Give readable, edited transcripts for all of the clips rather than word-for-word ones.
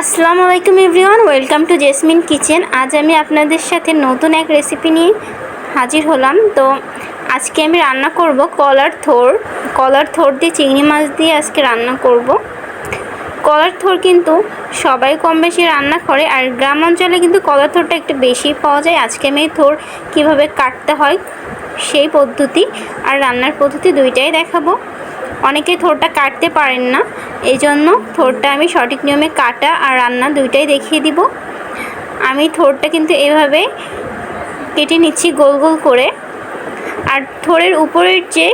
আসসালামু আলাইকুম everyone, welcome to jasmine kitchen. আজ আমি আপনাদের সাথে নতুন এক রেসিপি নিয়ে হাজির হলাম। তো আজকে আমি রান্না করব কলার থোর দিয়ে চিংড়ি মাছ দিয়ে আজকে রান্না করব। কলার থোর কিন্তু সবাই কম বেশি রান্না করে, আর গ্রাম অঞ্চলে কিন্তু কলার থোরটা একটু বেশি পাওয়া যায়। আজকে আমি থোর কীভাবে কাটতে হয় সেই পদ্ধতি আর রান্নার পদ্ধতি দুইটাই দেখাবো। অনেকে থোরটা কাটতে পারেন না, এই জন্য থোরটা আমি সঠিক নিয়মে কাটা আর রান্না দুইটাই দেখিয়ে দিব। আমি থোরটা কিন্তু এভাবে কেটে নিচ্ছি গোল গোল করে। আর থোরের উপরের যে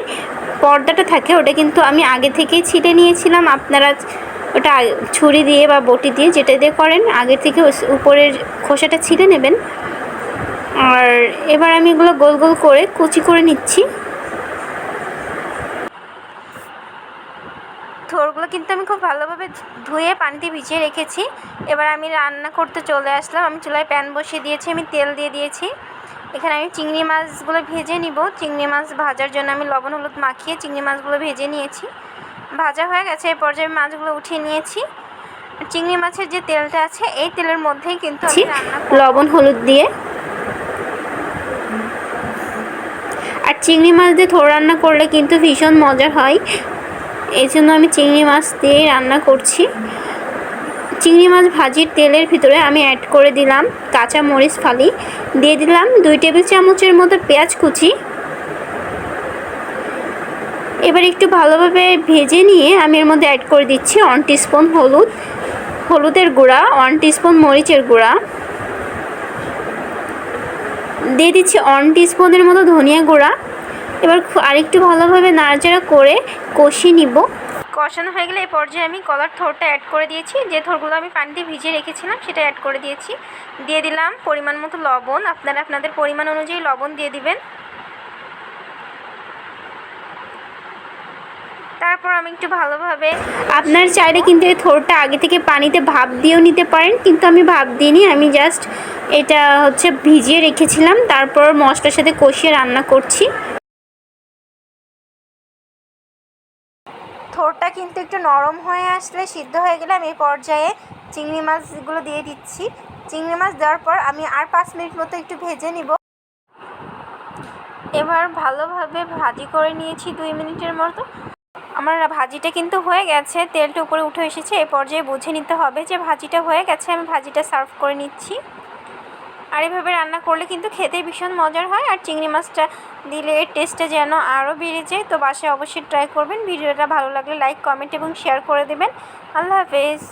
পর্দাটা থাকে ওটা কিন্তু আমি আগে থেকেই ছিলে নিয়েছিলাম। আপনারা ওটা ছুরি দিয়ে বা বটি দিয়ে যেটা দিয়ে করেন আগে থেকে উপরের খোসাটা ছিলে নেবেন। আর এবার আমি এগুলো গোল গোল করে কুচি করে নিচ্ছি। থোরগুলো কিন্তু আমি খুব ভালোভাবে ধুয়ে পানিতে ভিজিয়ে রেখেছি। এবার আমি রান্না করতে চলে আসলাম। আমি চুলায় প্যান বসিয়ে দিয়েছি, আমি তেল দিয়ে দিয়েছি। এখানে আমি চিংড়ি মাছগুলো ভেজে নিব। চিংড়ি মাছ ভাজার জন্য আমি লবণ হলুদ মাখিয়ে চিংড়ি মাছগুলো ভেজে নিয়েছি। ভাজা হয়ে গেছে, এই পর্যায়ে মাছগুলো উঠিয়ে নিয়েছি। চিংড়ি মাছের যে তেলটা আছে এই তেলের মধ্যেই কিন্তু আমি লবণ হলুদ দিয়ে আর চিংড়ি মাছ দিয়ে থোর রান্না করলে কিন্তু ভীষণ মজা হয়। এই জন্য আমি চিংড়ি মাছ দিয়ে রান্না করছি। চিংড়ি মাছ ভাজির তেলের ভিতরে আমি অ্যাড করে দিলাম কাঁচা মরিচ ফালি, দিয়ে দিলাম 2 টেবিল চামচের মতো পেঁয়াজ কুচি। এবার একটু ভালোভাবে ভেজে নিয়ে আমি এর মধ্যে অ্যাড করে দিচ্ছি 1 টিস্পুন হলুদের গুঁড়া, 1 টিস্পুন মরিচের গুঁড়া, দিয়ে দিচ্ছি 1 টিস্পুনের মতো ধনিয়া গুঁড়া। এবার আরেকটু ভালোভাবে নাড়াচাড়া করে কষিয়ে নিব। কষানো হয়ে গেলে এই পর্যায়ে আমি কলার থোরটা অ্যাড করে দিয়েছি। যে থোরগুলো আমি পানিতে ভিজিয়ে রেখেছিলাম সেটা অ্যাড করে দিয়েছি। দিয়ে দিলাম পরিমাণ মতো লবণ। আপনারা আপনাদের পরিমাণ অনুযায়ী লবণ দিয়ে দিবেন। তারপর আমি একটু ভালোভাবে, আপনার চাইলে কিন্তু এই থোরটা আগে থেকে পানিতে ভাপ দিয়েও নিতে পারেন, কিন্তু আমি ভাপ দিইনি। আমি জাস্ট এটা ভিজিয়ে রেখেছিলাম, তারপর মশলার সাথে কষিয়ে রান্না করছি। থোরটা কিন্তু একটু নরম হয়ে আসলে, সিদ্ধ হয়ে গেলে আমি এই পর্যায়ে চিংড়ি মাছগুলো দিয়ে দিচ্ছি। চিংড়ি মাছ দেওয়ার পর আমি আর 5 মিনিট মতো একটু ভেজে নিব। এবার ভালোভাবে ভাজি করে নিয়েছি 2 মিনিটের মতো। আমার ভাজিটা কিন্তু হয়ে গেছে, তেলটা উপরে উঠে এসেছে। এই পর্যায়ে বুঝে নিতে হবে যে ভাজিটা হয়ে গেছে। আমি ভাজিটা সার্ভ করে নিচ্ছি। আর এভাবে রান্না করলে কিন্তু খেতে ভীষণ মজার হয়, আর চিংড়ি মাছটা দিলে এর টেস্টটা যেন আরও বেড়ে যায়। তো বাসায় অবশ্যই ট্রাই করবেন। ভিডিওটা ভালো লাগলে লাইক, কমেন্ট এবং শেয়ার করে দেবেন। আল্লাহ হাফেজ।